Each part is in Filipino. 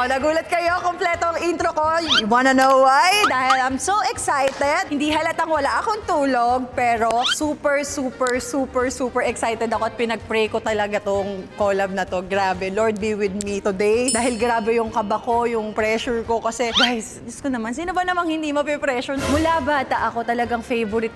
nagulat kayo, kompleto ang intro ko. You wanna know why? Dahil I'm so excited. Hindi halatang wala akong tulog, pero super excited ako at pinag-pray ko talaga tong collab na to. Grabe, Lord be with me today. Dahil grabe yung kaba ko, yung pressure ko. Kasi guys, Diyos ko naman, sino ba namang hindi mape-pressure? Mula bata ako, talagang favorite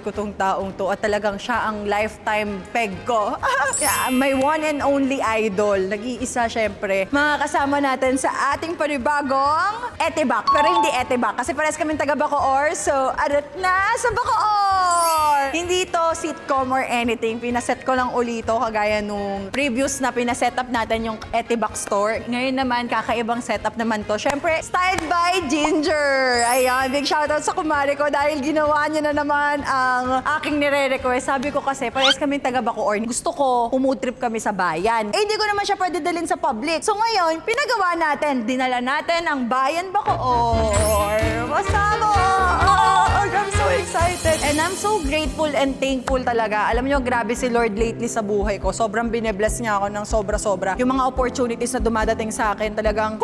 ko tong taong to at talagang siya ang lifetime peg ko. Yeah, my one and only idol. Nag-iisa syempre. Mga kasama natin sa ating panibagong Etibak. Pero hindi Etibak kasi parehas kaming taga Bacoor. So, arat na sa Bacoor! Hindi to sitcom or anything. Pinaset ko lang ulito kagaya nung previous na pinaset up natin yung Etibak store. Ngayon naman, kakaibang setup naman to. Syempre, styled by Ginger. Ayan, big shoutout sa kumari ko dahil ginawa niya na naman ang aking nire-request. Sabi ko kasi, parehas kaming taga Bacoor. Gusto ko, trip kami sa bayan. Eh, hindi ko naman siya pwede dalhin sa public. So ngayon, pinagawa natin. Dinala natin ang Bayan Bacoor. Kasama! I'm so excited. And I'm so grateful and thankful talaga. Alam niyo, grabe si Lord lately sa buhay ko. Sobrang binebless niya ako ng sobra-sobra. Yung mga opportunities na dumadating sa akin, talagang,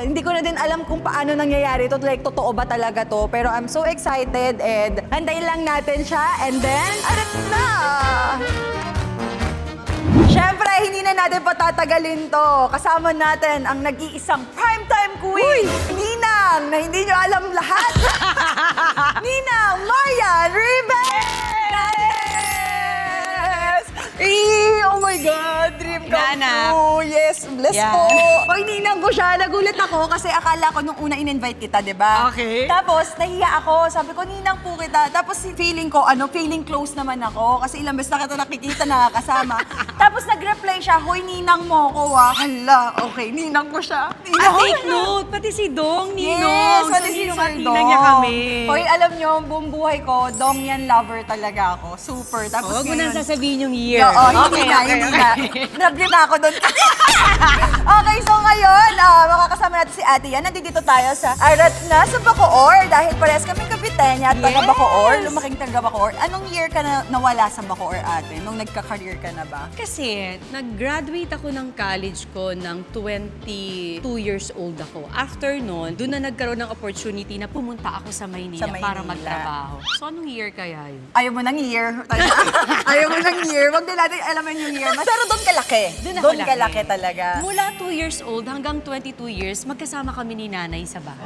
hindi ko na din alam kung paano nangyayari ito. Like, totoo ba talaga to? Pero I'm so excited and antayin lang natin siya. And then, arat na! Siyempre, hindi na natin patatagalin to. Kasama natin ang nag-iisang primetime queen, Ninang, na hindi nyo alam lahat. Ninang Marian Ribes! Oh my God, dream come true. Yes, bless po. Pag ninang ko siya, nagulat ako kasi akala ko nung una in-invite kita, di ba? Okay. Tapos, nahiya ako. Sabi ko, ninang po kita. Tapos, feeling ko, feeling close naman ako. Kasi ilang beses na kita nakikita, nakakasama. Tapos, nag-reply siya, hoy, ninang mo ko, Hala, okay, ninang ko siya. Take note, pati si Dong, Ninong. Yes, pati si Sir Dong. Ninang niya kami. Hoy, alam nyo, buong buhay ko, Dong yan lover talaga ako. Super. Tapos Huwag mo nang ngayon, sasabihin yung year. Oo, hindi na. Nag-grip na ako doon. Okay, so ngayon, makakasama natin si Ate Yan. Nandito tayo sa Arat na sa Bacoor. Dahil parehas kaming Kapitenya at taga Bacoor. Lumaking taga Bacoor. Anong year ka na nawala sa Bacoor, Ate? Nung nagka-career ka na ba? Kasi, nag-graduate ako ng college ko ng 22 years old ako. After nun, doon na nagkaroon ng opportunity na pumunta ako sa Maynila, para magtrabaho. So, anong year kaya yun? Ayaw mo ng year. Ayaw mo ng year. Wag din natin alaman yung year. Pero doon ka laki. Doon ka laki talaga. Mula 2 years old hanggang 22 years, magkasama kami ni nanay sa bahay.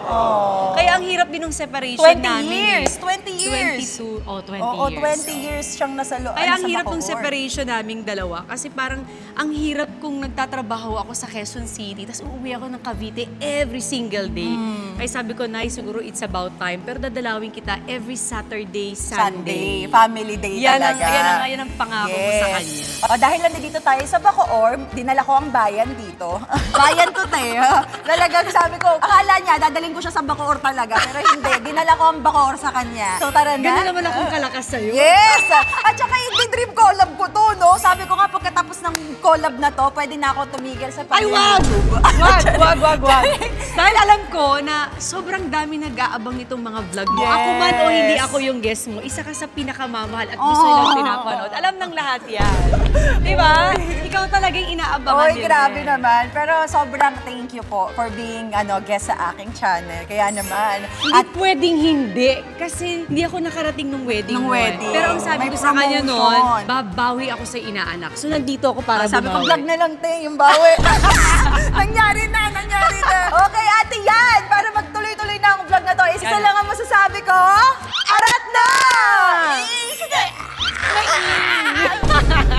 Kaya ang hirap din ng separation 20 namin. 20 years. 20 Oo, years. 20 years siyang nasa loob. Kaya ang hirap ng separation naming dalawa. Kasi parang ang hirap kung nagtatrabaho ako sa Quezon City, tapos uuwi ako ng Cavite every single day. Kaya sabi ko, Nay, siguro it's about time. Pero dadalawin kita every Saturday, Sunday. Family day talaga. Yan ang pangako ko sa kanya. Dahil nandito tayo sa Bacoor, dinala ko ang bayan dito. Bayan to, te. Talagang sabi ko, akala niya, dadalhin ko siya sa Bacoor talaga. Pero hindi, dinala ko ang Bacoor sa kanya. So tara na. Ganun naman akong kalakas sa'yo. Yes! At saka hindi dream collab ko to, no? Sabi ko nga, pagkatapos ng collab na to, pwede na ako tumigil sa Ay, wag! Wag! Dahil alam ko na sobrang dami nag-aabang nitong mga vlog mo. Ako man o hindi ako yung guest mo, isa ka sa pinakamamahal at gusto nilang pinapanood. Alam ng lahat yan. Diba? Ikaw talagang inaabangan nila. Grabe naman. Pero sobrang thank you po for being guest sa aking channel. Kaya naman. Hindi pwedeng hindi. Kasi hindi ako nakarating nung wedding mo. Pero ang sabi ko sa kanya noon, babawi ako sa inaanak. So nandito ako para sabi ko, bumawi. vlog na lang, te, yung bawi. nangyari na. Okay, Ate Yan, para magtuloy-tuloy na ang vlog na to, isa lang ang masasabi ko, arat na!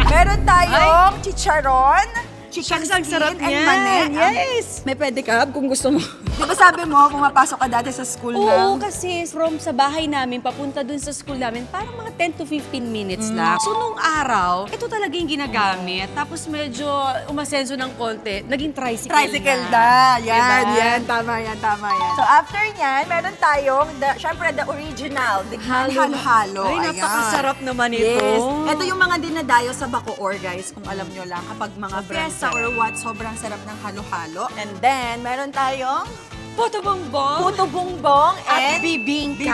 Meron tayong chicharon, chicken ang sarap skin, and niyan. mani. Yes! May pedicab kung gusto mo. Di ba sabi mo, pumapasok ka dati sa school na? Oo, kasi from sa bahay namin, papunta dun sa school namin, parang mga 10 to 15 minutes lang. So, nung araw, ito talaga yung ginagamit. Tapos medyo umasenso ng konti, naging tricycle na. Yan. Tama yan. So, after nyan, meron tayong, syempre, the original, the halo-halo. Ay, napakasarap naman ito. Yes. Ito yung mga dinadayo sa Bacoor, guys, kung alam nyo lang. Kapag mga fiesta or what, sobrang sarap ng halo-halo. And then, meron tayong Puto bongbong. Puto bongbong at bibingka.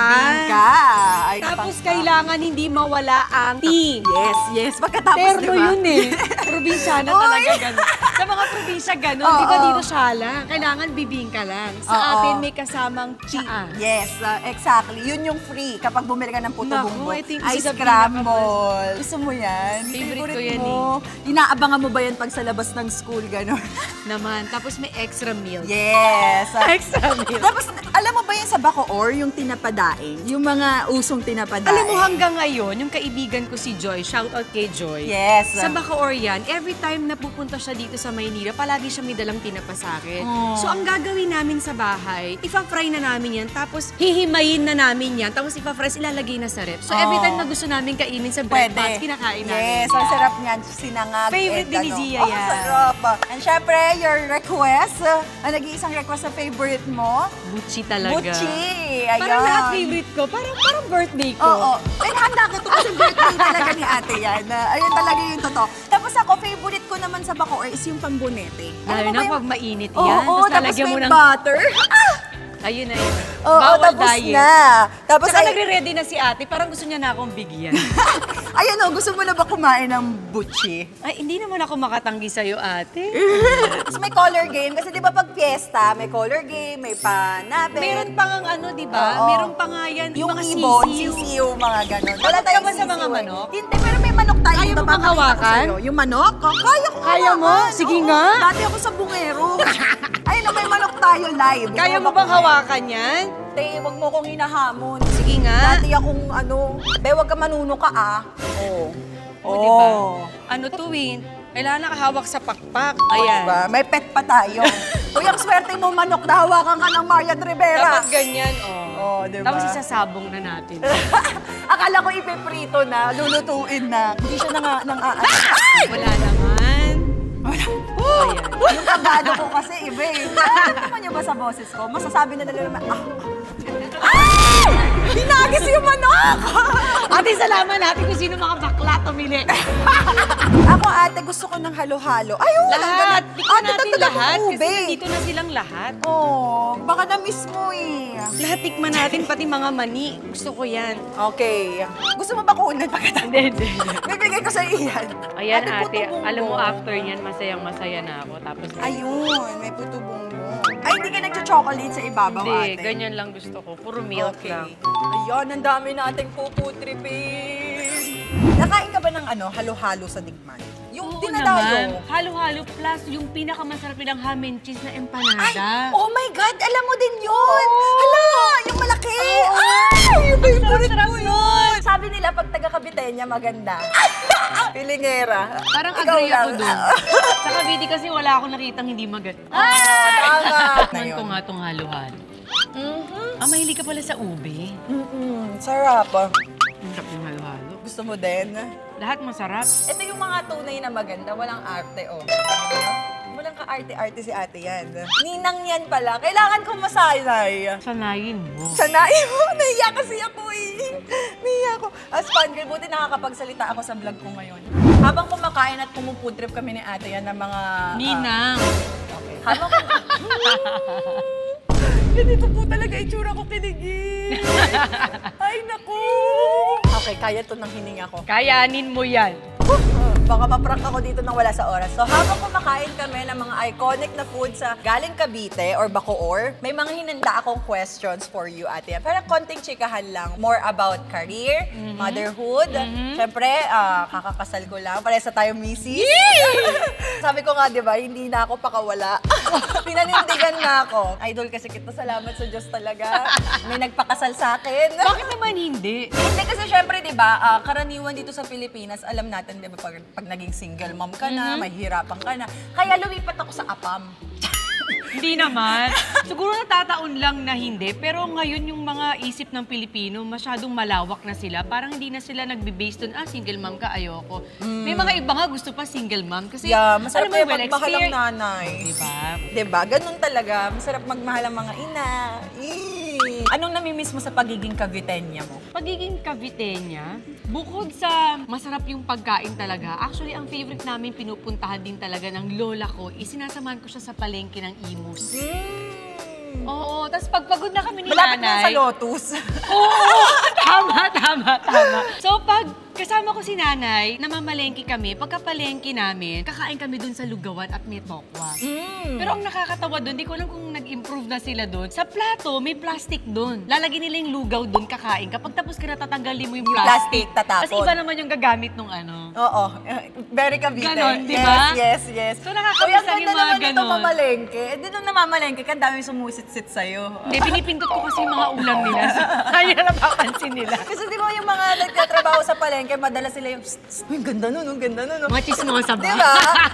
Ay, tapos kailangan hindi mawala ang tea. Yes. Pagkatapos, Terno yun eh. Probinsyana talaga ganun. Sa mga probinsya, gano'n. Di ba dito sala? Kailangan bibingka lang. Sa atin, may kasamang tsaa. Yes, exactly. Yun yung free kapag bumili ka ng puto Naku, bumbong. I think Ice isa sa scramble. Gusto mo yan? Favorite ko yan mo. Inaabangan mo ba yan pag sa labas ng school, gano'n? Naman. Tapos may extra milk. Yes. Extra milk. Tapos, alam mo ba yan sa Bacoor, yung tinapadaing? Yung mga usong tinapadaing? Alam mo hanggang ngayon, yung kaibigan ko si Joy, shout out kay Joy. Yes. Sa Bacoor yan, every time na pupunta siya dito sa Maynila, palagi siya may dalang tinapa sa akin. So ang gagawin namin sa bahay, ipa-fry na namin yan, tapos hihimayin na namin yan, tapos ipa-fry, ilalagay na sa rep. So every time na gusto namin kainin sa breakfast, kinakain namin. Yes, ang sarap niyan. Sinangag. Favorite din ni Zia yan. Sarap. And syempre, your request, ang nag-iisang request sa favorite mo? Butchi talaga. Butchi. Ayan. Parang lahat favorite ko. Parang birthday ko. Oo. Pero handa ko ito kasi birthday talaga ni ate yan. Ayun talaga yung totoo. Tapos ako, favorite ko naman sa Bacoor is yung pambonete. Lalo mo ba na yung- pag mainit yan. Oo, tapos lalagyan may mo ng... butter. Ayun na yun. Oo, Bawal tapos diet. na. Tapos Saka ay, nagre-ready na si ate. Parang gusto niya na akong bigyan. ayun o, gusto mo na ba kumain ng butchi? Ay, hindi naman ako makatanggi sa'yo, ate. Tapos may color game. Kasi di ba pag fiesta, may color game, may panapin. Meron pa nga ano, di ba? Oo. Meron pa nga yan. Yung mga ibon, sisiw. sisiw, mga ganon. Takot ka tayong ba sa mga sisiw eh. manok? Hindi, pero may manok tayo. Kaya dito, mo bang papakita ko hawakan? sa'yo. Yung manok? Kaya ko Kaya mo? hawakan. Sige Oo, nga. Dati ako sa bungero. Ayun, may manok tayo live. Kaya mo bang hawakan yan? Te, wag mo akong hinahamon. Sige nga. Dati akong be, wag ka manuno ka Oo. O, di ba? Ano to, Win? Kailangan nakahawak sa pakpak. Ayan. Diba? May pet pa tayo. Uy, ang swerte mo manok na hawakan ka ng Marian Rivera. Dapat ganyan, oh. Oo, diba? Tapos isasabong na natin. Akala ko ipiprito na, lulutuin na. Hindi siya nang Wala naman. Wala. Oh, ayan. Yung kabado ko kasi iba eh. Alam niyo ba sa boses ko? Masasabi na nila naman, Ay! Hinagis yung manok! Ate, salamat natin kung sino mga bakla tumili. Ako ate, gusto ko ng halo-halo. Ayun! Lahat. Tikman natin tatlo lahat. ng Kasi ube. nandito na silang lahat. Oh, baka na-miss mo eh. Lahat tikman natin, pati mga mani. Gusto ko yan. Okay. Gusto mo ba kunin pagkatapos? Hindi. Bibigay ko sa iyan. Ayan, ate. puto-bumbong. Alam mo, after niyan, masayang-masaya na ako. Tapos, Ayun, may puto bumbong. Ay, hindi ka nagcho-chocolate sa ibabaw, hindi. ate. Ganyan lang gusto ko. Puro milk lang. Ayan, ang dami nating puputripin. Nakain ka ba ng halo-halo sa digman? Yung Oo dinadayo. naman. Halo-halo plus yung pinakamasarap nilang ham and cheese na empanada. Oh my God, alam mo din yun! Hala, yung malaki! Ay, yung favorite ko yun! Sabi nila, pag taga-Caviteña, maganda. Pilingera. Parang Ikaw agree ako lang. dun. Sa Cavite kasi wala akong nakitang hindi maganda. Tama. Tikman ko nga tong halo-halo. Mahilig ka pala sa ube. Sarap. Ang sarap yung halo-halo. Gusto mo din? Lahat masarap. Ito yung mga tunay na maganda, walang arte, Walang ka-arte-arte si ate yan. Ninang yan pala. Kailangan kong masanay. Sanayin mo. Sanayin mo. Nahiya kasi ako eh. Nahiya ako. As fun girl, buti nakakapagsalita ako sa vlog ko ngayon. Habang kumakain at pumufood trip kami ni ate yan ng mga... Ninang. Okay. Habang ganito po talaga itsura ko kinigil. Ay, naku. Okay, kaya to ng hininga ko. Kayanin mo yan. Baka maprank ako dito nang wala sa oras. So habang kumakain kami ng mga iconic na food sa galing Cavite or Bacoor, may mga hinanda akong questions for you, ate. Pero konting chikahan lang. More about career, motherhood. Siyempre, kakakasal ko lang. Paresa tayo misis. Sabi ko nga, di ba, hindi na ako pakawala. Pinanindigan na ako. Idol kasi kita, salamat sa Diyos talaga. May nagpakasal sa akin. Bakit naman hindi? Hindi kasi syempre, di ba, karaniwan dito sa Pilipinas, alam natin, di ba, pag naging single mom ka na, mahihirapan ka na. Kaya lumipat ako sa APAM. Hindi naman. Siguro natataon lang na hindi. Pero ngayon yung mga isip ng Pilipino, masyadong malawak na sila. Parang hindi na sila nagbe-base dun, single mom ka, ayoko. May mga iba nga gusto pa single mom. Kasi, Masarap alam mo, kayo magmahal ang well-experienced. nanay. Diba? Diba? Ganun talaga. Masarap magmahal ang mga ina. Anong namimiss mo sa pagiging Caviteña mo? Pagiging Caviteña, bukod sa masarap yung pagkain talaga, actually, ang favorite namin pinupuntahan din talaga ng lola ko, isinasamahan ko siya sa palengke ng Imus. Oo, tapos pagpagod na kami ni Malapit na nanay. sa Lotus. Oo, tama. So pag Kasama ko si nanay, namamalengke kami. Pagkapalengke namin, kakain kami dun sa lugawan at may tokwa. Pero ang nakakatawa dun, di ko alam kung nag-improve na sila dun. Sa plato, may plastic dun. Lalagyan nila yung lugaw dun, kakain. Kapag tapos ka na, tatanggalin mo yung plastic. tatapon. Tapos iba naman yung gagamit nung ano. Oo. Very Cavite. Ganon, di ba? Yes. So nakakamiss lang yung mga ganon. mamalengke. Eh, di nung namamalengke ka, dami sumusit-sit sa'yo. Hindi, pinipindot ko kasi yung mga ulam nila. So, kaya napapansin nila. Kasi di ba yung mga nagtatrabaho sa palengke, madala sila yung, "Uy, ganda nun, ang ganda nun." Mga chismosa ba? Di ba?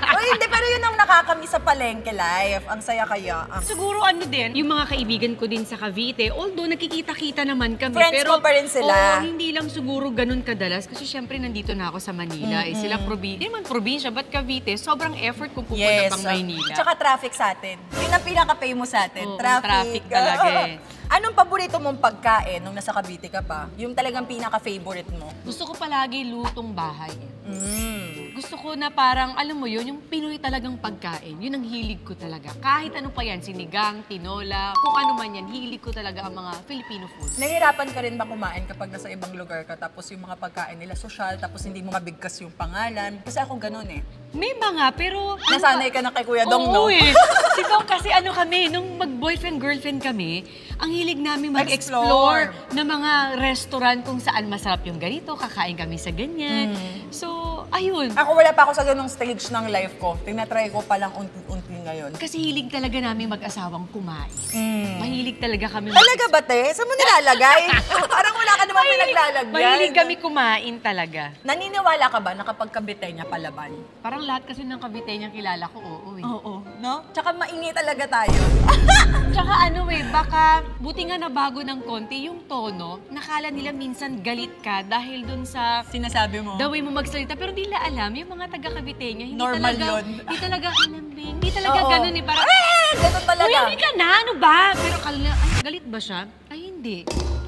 O hindi, pero yun ang nakakamiss sa palengke life. Ang saya kaya. Siguro ano din, yung mga kaibigan ko din sa Cavite, although nakikita-kita naman kami. Friends pero, mo pa rin sila. hindi lang siguro ganun kadalas. Kasi syempre nandito na ako sa Manila. Eh, sila hindi naman probinsya, but Cavite, sobrang effort kung pupunta pang Maynila. Tsaka traffic sa atin. Yun ang pinaka-famous sa atin. Oo, Traffic. traffic talaga eh. Anong paborito mong pagkain nung nasa Cavite ka pa? Yung talagang pinaka-favorite mo? Gusto ko palagi lutong bahay. Gusto ko na parang, alam mo yun, yung Pinoy talagang pagkain. Yun ang hilig ko talaga. Kahit ano pa yan, sinigang, tinola, kung ano man yan, hilig ko talaga ang mga Filipino food. Nahihirapan ka rin ba kumain kapag nasa ibang lugar ka tapos yung mga pagkain nila sosyal tapos hindi mo mabigkas yung pangalan? Kasi ako ganun eh. May mga, pero... Nasanay ka na kay Kuya Dong, no? Oo eh. Diba kasi ano kami, nung mag-boyfriend-girlfriend kami, ang hilig namin mag-explore ng mga restaurant kung saan masarap yung ganito, kakain kami sa ganyan. So, ayun. Ako wala pa ako sa ganung stage ng life ko. Tinatry ko palang unti-unti ngayon. Kasi hilig talaga namin mag-asawang kumain. Mahilig talaga kami. Talaga ba, te? Saan mo nilalagay? Parang wala ka naman pinaglalagyan. Mahilig kami kumain talaga. Naniniwala ka ba na kapag Caviteña palaban? Parang lahat kasi ng Caviteña kilala ko, oo eh. Oo. No? Tsaka maingi talaga tayo. Tsaka ano eh, baka buti nga nabago ng konti yung tono. Nakala nila minsan galit ka dahil dun sa Sinasabi mo. the way mo magsalita. Pero di nila alam, yung mga taga-Caviteña, hindi Normal talaga, yun. Hindi talaga kalambing. Hindi talaga Oo. ganun eh. Parang, Ganun talaga. uy, hindi ka na, ano ba? Pero kalala, ay, galit ba siya? Ay, hindi.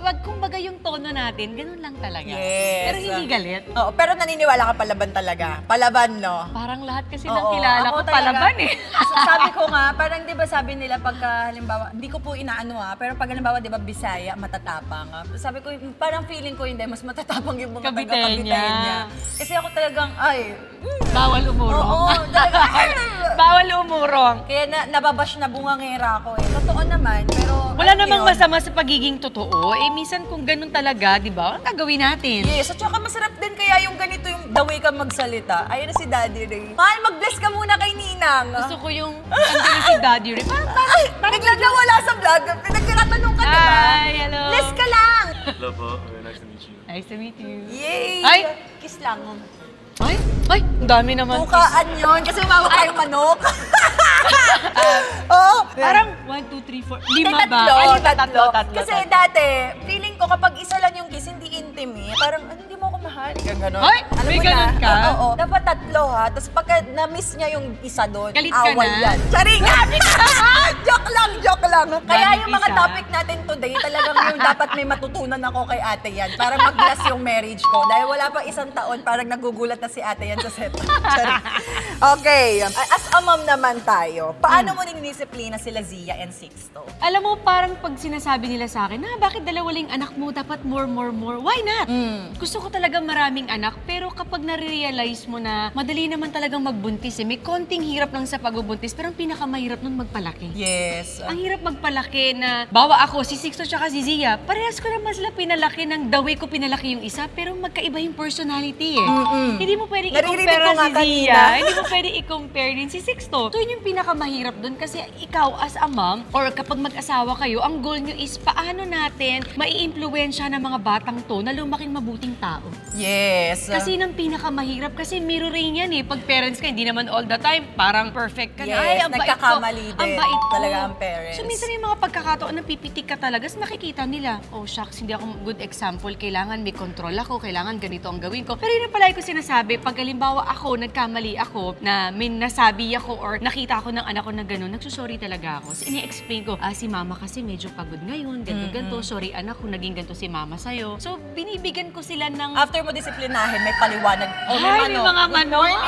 Wag, kumbaga yung tono natin, ganun lang talaga. Yes. Pero hindi galit. Oo, pero naniniwala ka palaban talaga. Palaban, no? Parang lahat kasi Oo, ng kilala ako ko talaga. palaban eh. Sabi ko nga, parang di ba sabi nila pagka halimbawa, hindi ko po inaano pero pag halimbawa di ba Bisaya, matatapang. Sabi ko, parang feeling ko hindi, mas matatapang yung mga Caviteña. taga-Caviteña. Kasi ako talagang, Bawal umurong. oo, talaga, Bawal umurong. kaya nababash na bungangera ako eh. Totoo naman, pero Wala ano namang yun? masama sa pagiging totoo. Eh, minsan kung ganun talaga, di ba? Ang gagawin natin? Yes, at saka masarap din kaya yung ganito yung the way ka magsalita. Ayun na si Daddy Ray. Mahal, mag-bless ka muna kay Ninang. Gusto ko yung andun na si Daddy Ray. Ay, biglang nawala sa vlog. Pinagkinatanong ka, diba? Hi, hello. Bless ka lang! Hello po. Nice to meet you. Nice to meet you. Yay! Ay! Kiss lang. Ay, ang dami naman. Bukaan yun, kasi umawak tayong manok. Oh, Parang 1, 2, 3, 4, 5 ba? tatlo, Ay, tatlo. tatlo. Kasi dati, feeling ko kapag isa lang yung kiss, hindi intimate. Parang, hindi mo ako mahal. Yung gano'n. Ay, Alam may mo ganun na? ka? Oo. Dapat tatlo ha. Tapos pagka na-miss niya yung isa doon, Galit ka awal na? yan. Charing! Joke lang, joke lang. Kaya Bakit yung mga isa? topic natin today, talagang yung dapat may matutunan ako kay ate yan para mag-bless yung marriage ko. Dahil wala pa isang taon, parang nagugulat na si ate yan sa set. Charing. Okay. As a mom naman tayo, paano mo dinidisiplina sila Zia and Sixto? Alam mo, parang pag sinasabi nila sa akin, bakit dalawa lang anak mo, dapat more. Why not? Gusto ko talaga maraming anak, pero kapag nare-realize mo na madali naman talagang magbuntis may konting hirap lang sa pagbubuntis, pero ang pinakamahirap nun magpalaki. Yes. Ang hirap magpalaki na, bawa ako, si Sixto tsaka si Zia, parehas ko naman sila pinalaki ng the way ko pinalaki yung isa, pero magkaiba yung personality eh. Hindi mo pwedeng Naririnig i-compare ko nga si kanina. Zia, hindi mo pwedeng i-compare din si Sixto. So yun yung pinakamahirap dun kasi ikaw as a mom, or kapag mag-asawa kayo, ang goal nyo is paano natin mai-impluwensya ng mga batang to na lumaking mabuting tao. Yes. Kasi yun ang pinakamahirap kasi mirroring yan eh. Pag parents ka, hindi naman all the time parang perfect ka na. Yes, Ay, ang bait ko. nagkakamali Ang din bait ko. talaga ang parents. So minsan may mga pagkakataon na pipitik ka talaga, tapos makikita nila, oh shucks, hindi ako good example, kailangan may control ako, kailangan ganito ang gawin ko. Pero yun ang palagi ko sinasabi, pag halimbawa ako, nagkamali ako, na may nasabi ako or nakita ako ng anak ko na gano'n, nagsusorry talaga ako. So ini-explain ko, si mama kasi medyo pagod ngayon, ganito, sorry anak kung naging ganito si mama sa'yo. So binibigyan ko sila ng... After mo disiplinahin, may paliwanag. O Ay, may mga Good manok. morning.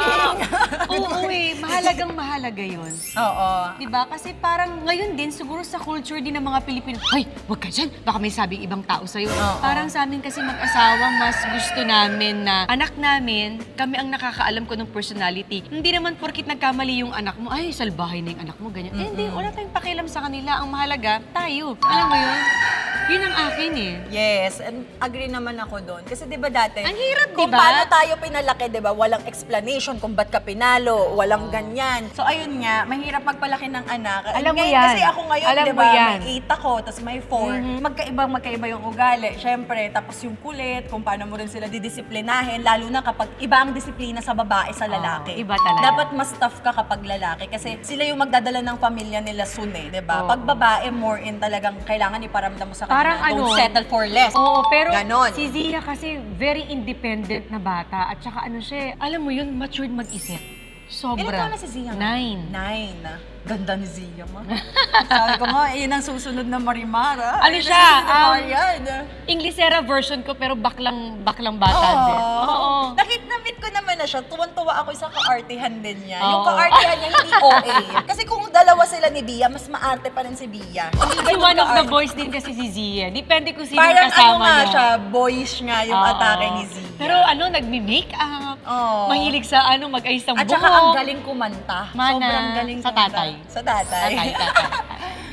Oo, mahalagang mahalaga yun. Oo. Diba? Kasi parang ngayon din, siguro siguro sa culture din ng mga Pilipino, "Hoy, wag ka dyan, baka may sabing ibang tao sa'yo." Parang sa amin kasi mag-asawa, mas gusto namin na anak namin, kami ang nakakaalam ko ng personality. Hindi naman porkit nagkamali yung anak mo, ay, salbahay na yung anak mo, ganyan. Hindi, wala tayong pakialam sa kanila. Ang mahalaga, tayo. Alam mo yun? Yun ang akin eh. Yes, and agree naman ako doon. Kasi di ba dati, Ang hirap, kung di ba? paano tayo pinalaki, di ba? Walang explanation kung ba't ka pinalo, walang ganyan. So ayun nga, mahirap magpalaki ng anak. Alam mo Ngayon, yan. Kasi ako ngayon, Alam di mo ba, yan. may 8 ako, tapos may 4. Magkaiba yung ugali. Siyempre, tapos yung kulit, kung paano mo rin sila didisiplinahin, lalo na kapag iba ang disiplina sa babae sa lalaki. iba talaga. Dapat mas tough ka kapag lalaki kasi sila yung magdadala ng pamilya nila soon eh, di ba? Pag babae, more in talagang kailangan iparamdam mo sa kanila. Parang Don't settle for less. Oo, pero Ganon. si Zia kasi very independent na bata at saka ano siya, alam mo yun, matured mag-isip. Sobra. Ilan taon na si Zia? 9. 9. Ganda ni Zia, ma. Sabi ko nga, yun ang susunod na Marimar, ah. Ano siya? Marian. Inglesera version ko pero baklang bata din. Oo. Nakit-namit ko naman na siya. Tuwan-tuwa ako sa kaartihan din niya. Yung Oo. kaartihan niya hindi OA. Kasi kung dalawa sila ni Bia, mas maarte pa rin si Bia. Hindi Kasi ganun one of the kaarte. boys din kasi si Zia. Depende kung sino Parang kasama ano nga niya. siya, boyish nga yung Oo. atake ni Zia. Pero ano, nagmi-make up. Oo. Mahilig sa ano, mag-ayos ng At buhok. saka ang galing kumanta. Mana. Sobrang galing Sa kumanta. tatay. Sa tatay. Tatay.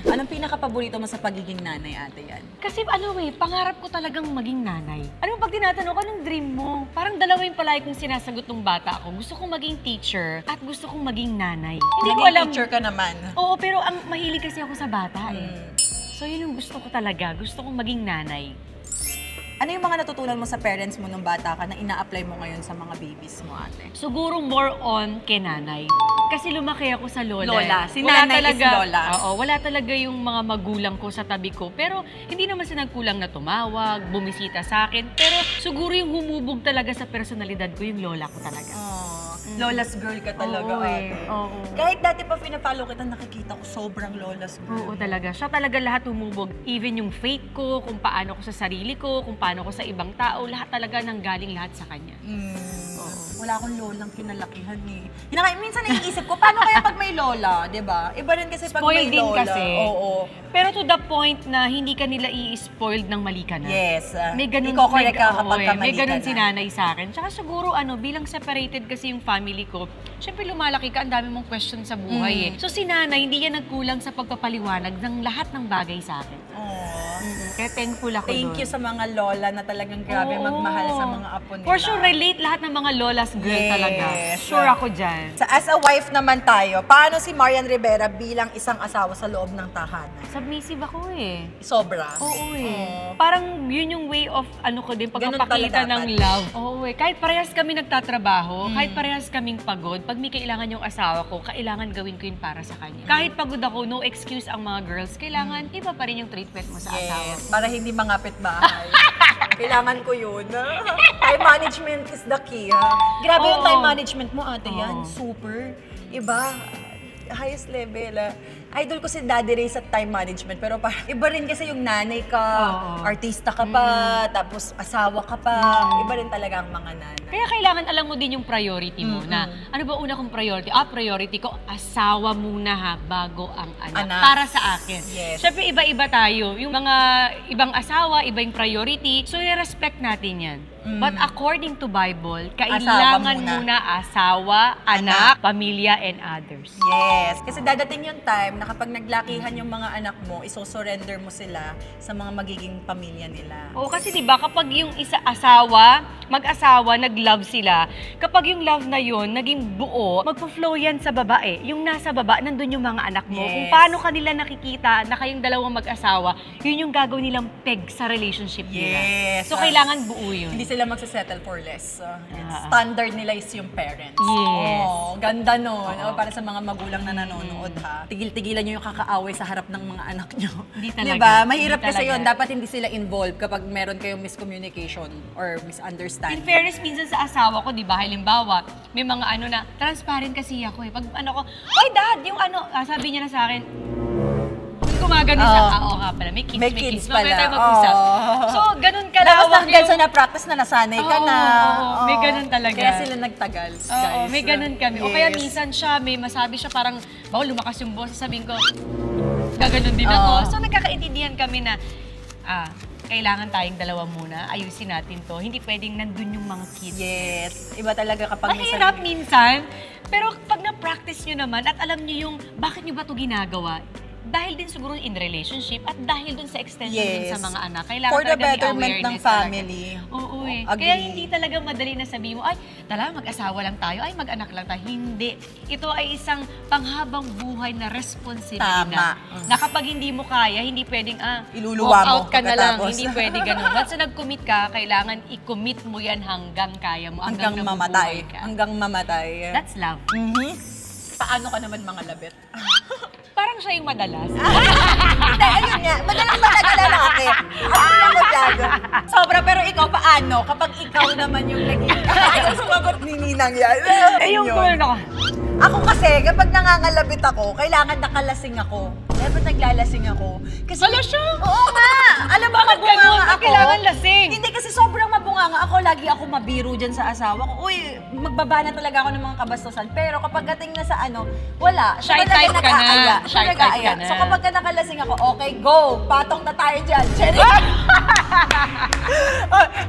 Anong pinaka-paborito mo sa pagiging nanay, ate yan? Kasi ano pangarap ko talagang maging nanay. Ano pag tinatanong ko, anong dream mo? Parang dalawa yung palagi kong sinasagot ng bata ako. Gusto kong maging teacher at gusto kong maging nanay. Hindi ko Naging alam. teacher ka naman. Oo, pero ang mahilig kasi ako sa bata eh. So yun yung gusto ko talaga. Gusto kong maging nanay. Ano yung mga natutunan mo sa parents mo nung bata ka na ina-apply mo ngayon sa mga babies mo, ate? Siguro more on kay nanay. Kasi lumaki ako sa lola. Lola. Si Wala nanay is talaga, lola. Oo, wala talaga yung mga magulang ko sa tabi ko. Pero hindi naman sila nagkulang na tumawag, bumisita sa akin. Pero siguro yung humubog talaga sa personalidad ko, yung lola ko talaga. Lola's girl ka talaga, Oo, ate. Oo. Kahit dati pa pina-follow kita, nakikita ko sobrang Lola's girl. Oo talaga. Siya talaga lahat humubog. Even yung faith ko, kung paano ko sa sarili ko, kung paano ko sa ibang tao, lahat talaga nanggaling lahat sa kanya. Wala akong lolang kinalakihan eh. Minsan naiisip ko, paano kaya pag may lola, di ba? Iba rin kasi pag Spoiled may din lola. kasi. Oo. Pero to the point na hindi ka nila i-spoiled ng mali ka na. Yes. May ganun, Iko-correct ka kapag ka may mali ka ganun na. si nanay sa akin. Tsaka siguro bilang separated kasi yung family ko, syempre lumalaki ka, ang dami mong question sa buhay eh. So si nanay, hindi yan nagkulang sa pagpapaliwanag ng lahat ng bagay sa akin. Kaya thankful ako Thank doon. you sa mga lola na talagang grabe Oo. magmahal sa mga apo nila. For sure, relate lahat ng mga lola's girl Yes. talaga. Sure ako dyan. As a wife naman tayo, paano si Marian Rivera bilang isang asawa sa loob ng tahanan? Submissive ako eh. Sobra. Oo eh. Parang yun yung way of ko din, Ganun pagpapakita pala ng dapat. love. Oo eh. Kahit parehas kami nagtatrabaho, kahit parehas kaming pagod, pag may kailangan yung asawa ko, kailangan gawin ko yun para sa kanya. Kahit pagod ako, no excuse ang mga girls, kailangan iba pa rin yung treatment mo sa asawa. Yes, para hindi mangapit bahay. Kailangan ko yun. Time management is the key. Ha? Grabe yung Oo. time management mo, ate. Yan, Oo. super. Iba. Highest level. Idol ko si Daddy Ray sa time management. Pero parang iba rin kasi yung nanay ka, Oo. artista ka pa, tapos asawa ka pa. Iba rin talaga ang mga nanay. Kaya kailangan alam mo din yung priority mo na ano ba una kong priority? Priority ko, asawa muna ha, bago ang anak. Anak. Para sa akin. Yes. Siyempre, iba-iba tayo. Yung mga ibang asawa, iba yung priority. So, i-respect natin yan. But according to Bible, kailangan muna asawa, anak, pamilya, and others. Yes. Kasi dadating yung time na kapag naglakihan yung mga anak mo, isosurrender mo sila sa mga magiging pamilya nila. Oo, kasi di ba kapag yung mag-asawa, nag-love sila, kapag yung love na yun, naging buo, magpo-flow yan sa babae. Yung nasa baba, nandun yung mga anak mo. Yes. Kung paano kanila nakikita na kayong dalawang mag-asawa, yun yung gagawin nilang peg sa relationship nila. Yes. So, kailangan buo yun. Hindi sila magsasettle for less. Standard nila is yung parents. Yes. Oh, ganda nun. Oh, para sa mga magulang na nanonood ha. Tigil-tigilan nyo yung kakaaway sa harap ng mga anak nyo. Hindi talaga. Diba? Mahirap Hindi kasi talaga. yun. Dapat hindi sila involved kapag meron kayong miscommunication or In misunderstanding. fairness, minsan sa asawa ko, di ba, halimbawa, may mga na, transparent kasi ako eh. Pag ko, "Oy, dad, yung sabi niya na sa akin, gumagano siya. Oo nga pala, may kids pala. Mamaya tayo mag-usap. So, ganun Tapos kalawak hanggang sa na-practice na nasanay ka na. Oo, may ganun talaga. Kaya sila nagtagal, guys. Oo, may ganun kami. O kaya Yes. minsan siya, may masabi siya parang, lumakas yung boss, sabihin ko, gaganon din ako. Oo. So nagkakaintindihan kami na, kailangan tayong dalawa muna, ayusin natin to. Hindi pwedeng nandun yung mga kids. Yes. Iba talaga kapag Mahirap minsan, pero pag na-practice nyo naman at alam nyo yung bakit nyo ba ito ginagawa, dahil din siguro in relationship at dahil dun sa extension dun sa mga anak. Kailangan For the talaga may betterment ng awareness family. Talaga. Oo eh. Agree. Kaya hindi talaga madali na sabihin mo, ay, tala, mag-asawa lang tayo, ay, mag-anak lang tayo. Hindi. Ito ay isang panghabang buhay na responsibilidad. Tama. Na kapag hindi mo kaya, hindi pwedeng, Iluluwa walk mo out ka na lang. pagkatapos. Hindi pwede ganun. Once na nag-commit ka, kailangan i-commit mo yan hanggang kaya mo. Hanggang mamatay. nabubuhay ka. Hanggang mamatay. That's love. Paano ka naman mga labit? Parang siya yung madalas. Hindi, ayun nga. Madalang matagalan ako. Ano ako dyan? Sobra, pero ikaw paano? Kapag ikaw naman yung naging sumagot ni Ninang yan. Yung ako. Ako kasi, kapag nangangalabit ako, kailangan nakalasing ako. Dapat naglalasing ako. Kasi, Wala siya. Oo nga! Alam mo, Bakit mabunganga ganun? ako. Kailangan lasing. Hindi kasi sobrang mabunganga ako. Lagi ako mabiro dyan sa asawa ko. Uy, magbaba na talaga ako ng mga kabastusan. Pero kapag dating na sa wala. Shy Siya talaga type ka na. nag-aaya. Shy Siya type nag-aaya. ka na. So kapag ka nakalasing ako, okay, go! Patong na tayo dyan. Cherry!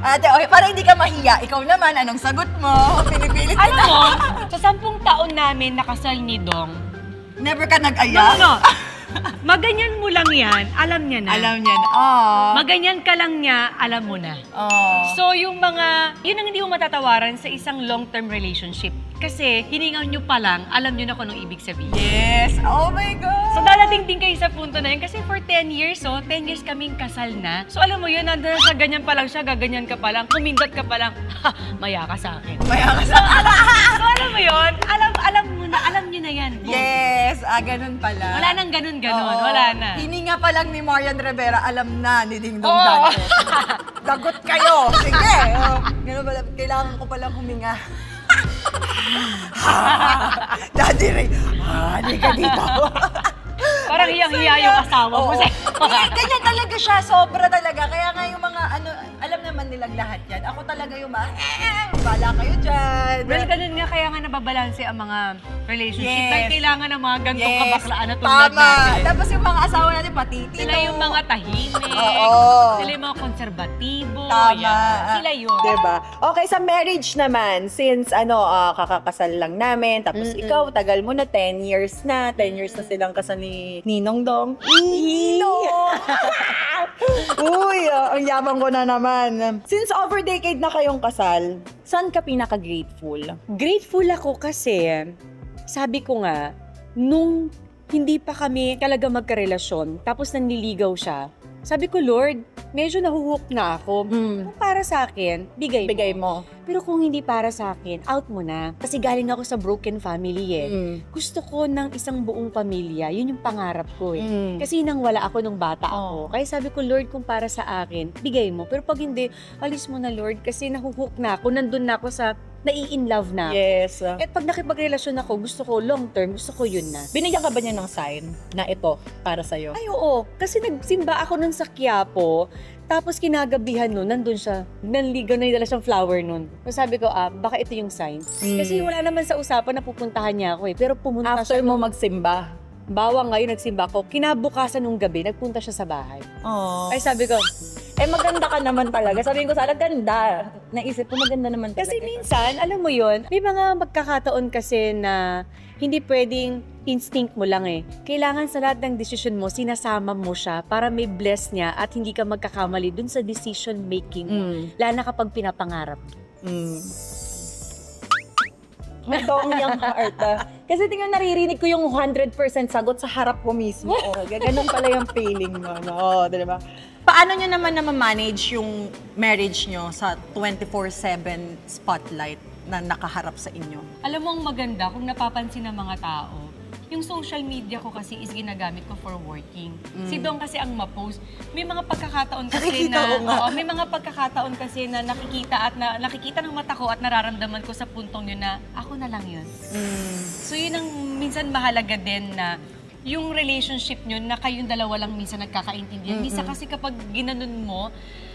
Ate, okay, para hindi ka mahiya. Ikaw naman, anong sagot mo? Pinipilit Alam kita. mo, sa 10 taon namin nakasal ni Dong, Never ka nag-aya? no. Maganyan mo lang yan, alam niya na. Alam niyan. Oh. Maganyan ka lang niya, alam mo na. Oh. So yung yun ang hindi mo matatawaran sa isang long-term relationship. Kasi hiningaw nyo pa lang, alam nyo na kung anong ibig sabihin. Yes! Oh my God! So dadating din kayo sa punto na yun. Kasi for 10 years, 10 years kaming kasal na. So alam mo yun, nandun sa ganyan pa lang siya, gaganyan ka pa lang, kumindot ka pa lang, maya ka sa akin. Maya ka sa So alam mo yun, alam mo na, alam nyo na yan. Boom. Yes! Ganun pala. Wala nang ganun-ganun, Oo. wala na. Hininga pa lang ni Marian Rivera, alam na ni Ding Dong Oo. Dantes. Dagot kayo! Sige! Ganun pala, kailangan ko palang huminga. Daddy Ray, hindi ka dito. Parang hiyang-hiya yung asawa mo. Ganyan talaga siya, sobra talaga. Kaya nga yung mga, alam naman nilang lahat yan. Ako talaga yung bala kayo dyan. Well, ganun nga, kaya nga nababalanse ang mga relationship. Yes. Dahil kailangan ng mga gantong kabaklaan na tulad Tama. natin. Tapos yung mga asawa natin, patitino. Sila yung mga tahimik. Oo. Sila yung mga konserbatibo. Tama. Yan. Sila yun. Diba? Okay, sa marriage naman, since kakakasal lang namin, tapos ikaw, tagal mo na, 10 years na. 10 years na silang kasal ni Ninong Dong. Uy, ang yabang ko na naman. Since over decade na kayong kasal, saan ka pinaka-grateful? Grateful ako kasi, sabi ko nga, nung hindi pa kami talaga magkarelasyon, tapos nanliligaw siya, sabi ko, Lord, medyo nahuhook na ako. Kung para sa akin, bigay mo. Pero kung hindi para sa akin, out mo na. Kasi galing ako sa broken family Gusto ko ng isang buong pamilya. Yun yung pangarap ko Kasi nang wala ako nung bata ako. Kaya sabi ko, Lord, kung para sa akin, bigay mo. Pero pag hindi, alis mo na, Lord. Kasi nahuhook na ako. Nandun na ako sa nai-in-love na. Yes. At pag nakipagrelasyon ako, gusto ko long-term, gusto ko yun na. Binigyan ka ba niya ng sign na ito para sa'yo? Ay, oo. Kasi nagsimba ako nun sa Quiapo, tapos kinagabihan nun, nandun siya, nanligaw na dala siyang flower nun. So sabi ko, baka ito yung sign. Kasi wala naman sa usapan na pupuntahan niya ako pero pumunta After siya. mo magsimba? Bawang ngayon, nagsimba ako. Kinabukasan nung gabi, nagpunta siya sa bahay. Oh. Ay, sabi ko, Maganda ka naman talaga. Sabihin ko sana, ganda. Naisip ko, maganda naman talaga. kasi minsan, alam mo yun, may mga magkakataon kasi na hindi pwedeng instinct mo lang Kailangan sa lahat ng decision mo, sinasama mo siya para may bless niya at hindi ka magkakamali dun sa decision making mo. Lalo na kapag pinapangarap. Dong yung heart. Kasi tingnan, naririnig ko yung 100% sagot sa harap ko mismo. Ganun pala yung feeling mo. No, diba? Paano nyo naman na manage yung marriage nyo sa 24/7 spotlight na nakaharap sa inyo? Alam mo ang maganda kung napapansin ng mga tao, yung social media ko kasi is ginagamit ko for working. Si Dong kasi ang ma-post. May mga pagkakataon kasi may mga pagkakataon kasi na nakikita ng mata ko at nararamdaman ko sa puntong yun na ako na lang yun. So yun ang minsan mahalaga din na yung relationship nyo na kayong dalawa lang minsan nagkakaintindihan. Minsan kasi kapag ginanon mo,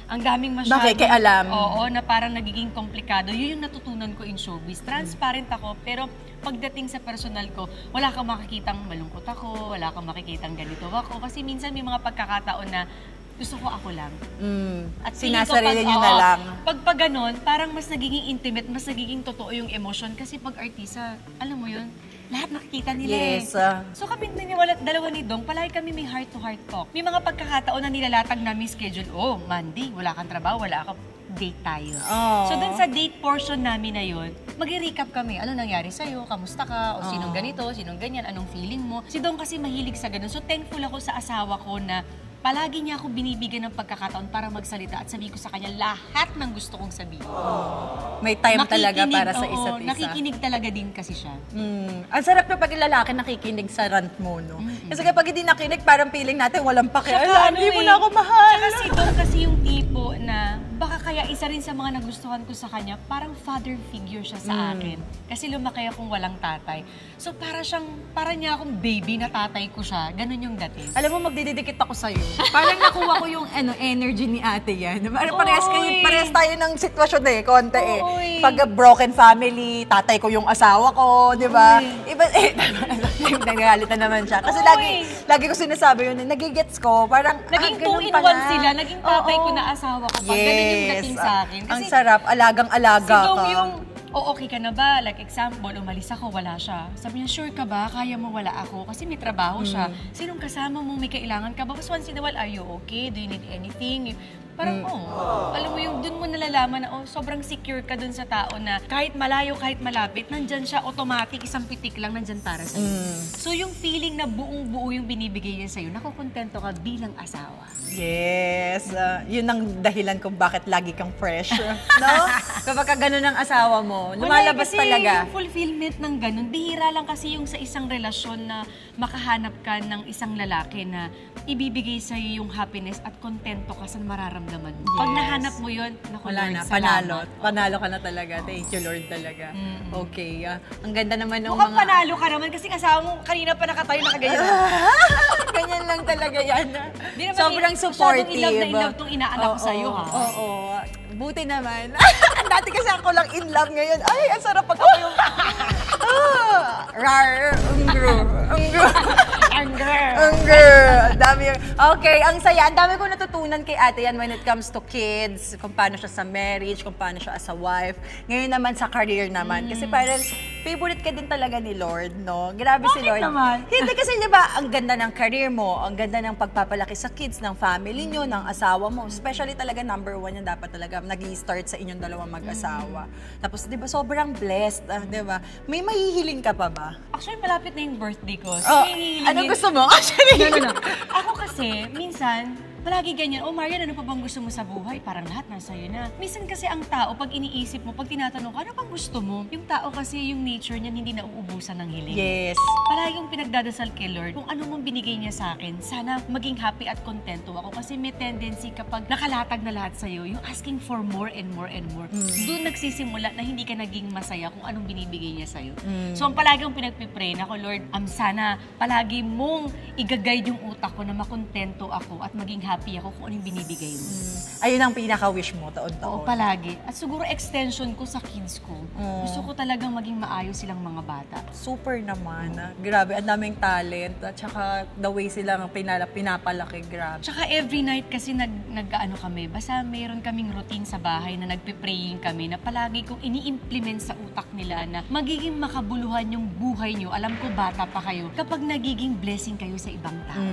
ang daming masyadong... Nakikialam. Oo, na parang nagiging komplikado. Yun yung natutunan ko in showbiz. Transparent ako, pero pagdating sa personal ko, wala kang makikitang malungkot ako, wala kang makikitang ganito ako. Kasi minsan may mga pagkakataon na gusto ko ako lang. At Sinasarili niyo na lang. Pag ganon, parang mas nagiging intimate, mas nagiging totoo yung emotion. Kasi pag artista, alam mo yun, lahat nakikita nila Yes. So kami dalawa ni Dong, palagi kami may heart-to-heart talk. May mga pagkakataon na nilalatag namin schedule, oh, Monday, wala kang trabaho, wala kang date tayo. Oh. So dun sa date portion namin na yun, mag-recap kami. Ano nangyari sa'yo? Kamusta ka? O sinong ganito? Sinong ganyan? Anong feeling mo? Si Dong kasi mahilig sa ganun. So thankful ako sa asawa ko na palagi niya ako binibigyan ng pagkakataon para magsalita at sabihin ko sa kanya lahat ng gusto kong sabihin. May time talaga para sa isa't isa. Nakikinig talaga din kasi siya. Ang sarap na pag lalaki nakikinig sa rant mo, no? Kasi kapag hindi nakinig, parang feeling natin walang pake. Ay, hindi mo na ako mahal. Tsaka si Dong kasi yung tipo na baka kaya isa rin sa mga nagustuhan ko sa kanya, parang father figure siya sa akin. Kasi lumaki akong walang tatay. So para niya akong baby na tatay ko siya. Ganun yung dating. Alam mo, magdidikit ako sa'yo. Parang nakuha ko yung energy ni ate yan. Parehas tayo ng sitwasyon konti Oy. Pag broken family, tatay ko yung asawa ko, di ba? Iba, nagalit na naman siya. Kasi lagi ko sinasabi yun, nagigets ko, parang, Naging ganun 2 in 1 pala. sila. Naging tatay ko na asawa ko pa. Ganun yung dating sa akin. Ang sarap, alagang-alaga Si Dong ka. yung, okay ka na ba? Like example, umalis ako, wala siya. Sabi niya, sure ka ba? Kaya mo wala ako? Kasi may trabaho siya. Sinong kasama mo? May kailangan ka ba? But once in a while, are you okay? Do you need anything? Parang, alam mo yung dun mo nalalaman na, sobrang secure ka dun sa tao na kahit malayo, kahit malapit, nandyan siya automatic, isang pitik lang nandyan para sa'yo. So yung feeling na buong-buo yung binibigay niya sa'yo, nakukontento ka bilang asawa. Yes. Yun ang dahilan kung bakit lagi kang fresh. No? Kapag ganun ang asawa mo, lumalabas kasi talaga. yung fulfillment ng ganun, bihira lang kasi yung sa isang relasyon na makahanap ka ng isang lalaki na ibibigay sa'yo yung happiness at kontento ka sa mararamdaman mo. Pag nahanap mo yun, naku Wala Lord, na, salamat. panalo ka na talaga. Thank you, Lord, talaga. Okay. Ang ganda naman ng Mukhang mga... panalo ka naman kasi kasama mo kanina pa nakatayo nakaganyan. Ganyan lang talaga yan. Di naman Sobrang masyadong supportive. in love na in love tong inaanak ko sa'yo, ha? Oo. Buti naman. Dati kasi ako lang in love ngayon. Ay, ang sarap pag ako yung... Rar, dami yung... Okay, ang saya. Ang dami ko natutunan kay ate yan when it comes to kids, kung paano siya sa marriage, kung paano siya as a wife. Ngayon naman sa career naman. Kasi parang favorite ka din talaga ni Lord, no? Grabe si Lord. naman? Hindi kasi di ba, ang ganda ng career mo, ang ganda ng pagpapalaki sa kids, ng family nyo, ng asawa mo. Especially talaga number 1 yan dapat talaga nag-i-start sa inyong dalawang mag-asawa. Tapos di ba, sobrang blessed, di ba? May mahihiling ka pa ba? Actually, malapit na yung birthday ko. So, Oh, hihilingin- ano gusto mo? Actually, No. Ako kasi, minsan, palagi ganyan, Marian, ano pa bang gusto mo sa buhay? Parang lahat nasa iyo na. Minsan kasi ang tao, pag iniisip mo, pag tinatanong ka, ano bang gusto mo? Yung tao kasi, yung nature niya, hindi nauubusan ng hiling. Yes. Palagi yung pinagdadasal kay Lord, kung ano mong binigay niya sa akin, sana maging happy at kontento ako. Kasi may tendency kapag nakalatag na lahat sa'yo, yung asking for more and more and more, doon nagsisimula na hindi ka naging masaya kung anong binibigay niya sa'yo. So, ang palagi yung pinagpipray na ko, Lord, sana palagi mong i-guide yung utak ko na makontento ako at maging happy ako kung anong binibigay mo. Ayun ang pinaka-wish mo, Oo, taon-taon. palagi. At siguro extension ko sa kids ko. Gusto ko talagang maging maayos silang mga bata. Super naman. Grabe, ang daming talent. At saka the way silang pinapalaki, grabe. Tsaka every night kasi nag-ano kami, basta mayroon kaming routine sa bahay na nagpe-praying kami na palagi kong ini-implement sa utak nila na magiging makabuluhan yung buhay nyo. Alam ko bata pa kayo kapag nagiging blessing kayo sa ibang tao.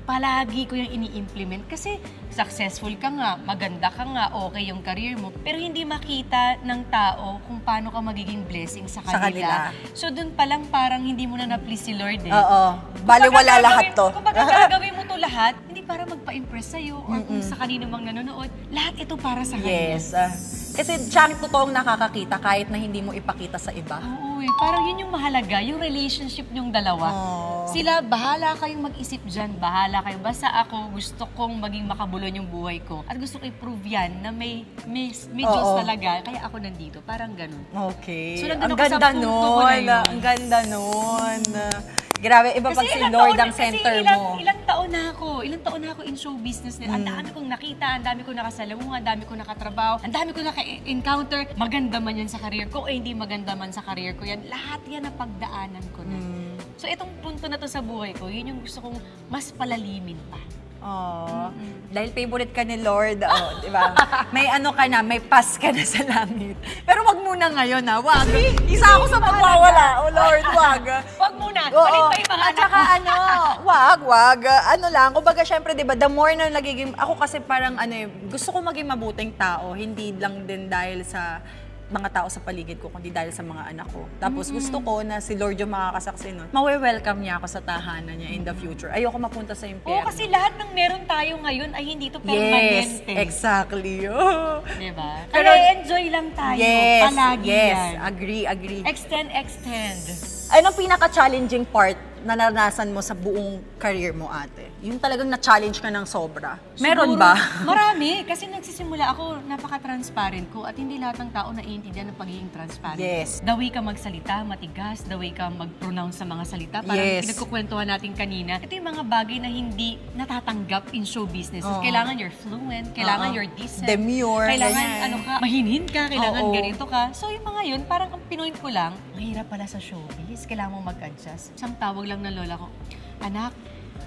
Palagi ko yung ini-implement kasi successful ka nga, maganda ka nga, okay yung career mo, pero hindi makita ng tao kung paano ka magiging blessing sa kanila. So dun pa lang parang hindi mo na na-please si Lord eh. Oo. Baliwala lahat to. Kung gagawin mo to lahat, hindi para magpa-impress sa'yo or kung sa kanino mang nanonood, lahat ito para sa kanila. Yes. Kasi siya ang totoong nakakakita kahit na hindi mo ipakita sa iba. Oo eh, parang yun yung mahalaga, yung relationship nyong dalawa. Sila, bahala kayong mag-isip dyan, bahala kayo. Basta ako, gusto kong maging makabulon yung buhay ko. At gusto ko i-prove yan na may Diyos talaga, kaya ako nandito. Parang ganun. Okay. So, ang nandun ako sa ganda punto ko na nun. yun. Ang ganda nun. Grabe, iba pag si Lord ang center mo. Ilang taon na ako. Ilang taon na ako in show business. Ang dami kong nakita, ang dami kong nakasalamuha, ang dami kong nakatrabaho, ang dami kong naka-encounter. Maganda man yan sa career ko o hindi maganda man sa career ko yan. Lahat yan na pagdaanan ko na. So itong punto na to sa buhay ko, yun yung gusto kong mas palalimin pa. Oh, dahil favorite ka ni Lord, di ba? May ano ka na, may pass ka na sa langit. Pero wag muna ngayon, ha? Wag. Isa ako sa magwawala. Oh, Lord, wag. Wag muna. Oo. Palit pa yung mga At anak saka wag. Ano lang, kumbaga syempre, di ba, the more na nagiging, ako kasi parang gusto ko maging mabuting tao, hindi lang din dahil sa mga tao sa paligid ko, kundi dahil sa mga anak ko. Tapos gusto ko na si Lord yung makakasaksi nun. Mawe-welcome niya ako sa tahanan niya in the future. Ayoko mapunta sa impyerno. Oo, kasi lahat ng meron tayo ngayon ay hindi to permanente. Yes, exactly. Oh. Diba? Pero- Kaya enjoy lang tayo. Palagi yan. Agree. Extend. Anong pinaka-challenging part na naranasan mo sa buong career mo, ate? Yung talagang na-challenge ka ng sobra. Meron Siguro, ba? Marami. Kasi nagsisimula ako, napaka-transparent ko at hindi lahat ng tao naiintindihan ng pagiging transparent. Yes. The way ka magsalita, matigas. The way ka mag-pronounce sa mga salita. Parang Yes. pinagkukwentuhan natin kanina. Ito yung mga bagay na hindi natatanggap in show business. Oo. Kailangan you're fluent, kailangan Oo. you're decent. Demure, Kailangan ganyan. mahinhin ka, kailangan Oo. ganito ka. So yung mga yun, parang ang pinoint ko lang, mahirap pala sa showbiz. Kailangan mong mag-adjust. Isang tawag lang ng lola ko, anak,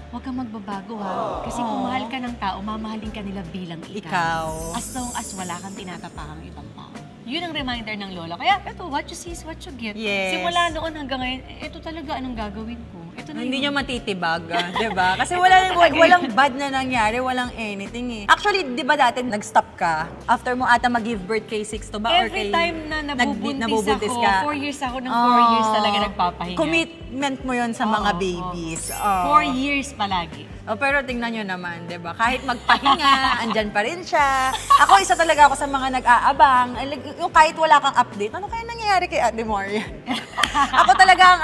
huwag kang magbabago ha. Kasi kung mahal ka ng tao, mamahalin ka nila bilang ikaw. As long as wala kang tinatapakang ibang tao. Yun ang reminder ng lola. Kaya, eto, what you see is what you get. Yes. Simula noon hanggang ngayon, eto talaga anong gagawin ko. Ito na Hindi yun. nyo matitibag, di ba? Kasi walang bad na nangyari, walang anything eh. Actually, di ba dati nag-stop ka? After mo ata mag-give birth kay Sixto ba? or Every kay, time na nabubuntis ako, 4 years ako ng 4 years talaga nagpapahinga. Commitment mo yon sa mga Oo, babies. 4 years palagi. Pero tingnan nyo naman, di ba? Kahit magpahinga, andyan pa rin siya. Ako, isa talaga ako sa mga nag-aabang. Yung kahit wala kang update, ano kaya nangyayari kay Ate Maria? Ako talagang,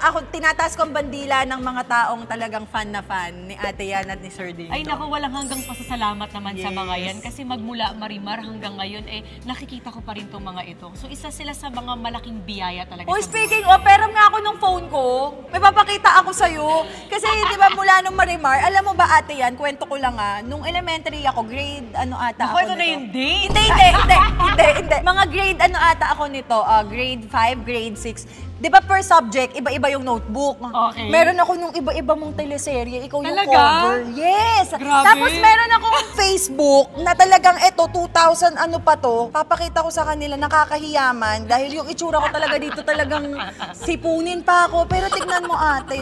ako tinataas ko ang bandila ng mga taong talagang fan na fan ni Ate Yan at ni Sir Dino. Ay naku, walang hanggang pasasalamat naman sa Yes. mga yan. Kasi magmula Marimar hanggang ngayon, nakikita ko pa rin itong mga ito. So isa sila sa mga malaking biyaya talaga Oh, sa speaking of, peram nga ako ng phone ko. May papakita ako sa'yo. Kasi, di ba, mula nung Marimar, alam mo ba, ate yan, kwento ko lang nung elementary ako, grade, ata Naku, ako ito na nito. yung date. Hindi. Mga grade, ata ako nito, grade 5, grade 6. Di ba per subject, iba-iba yung notebook. Okay. Meron ako nung iba-iba mong teleserye, ikaw yung Talaga? cover. Yes! Grabe. Tapos meron akong Facebook na talagang 2000 ano pa to, papakita ko sa kanila, nakakahiyaman dahil yung itsura ko talaga dito talagang sipunin pa ako. Pero tignan mo ate,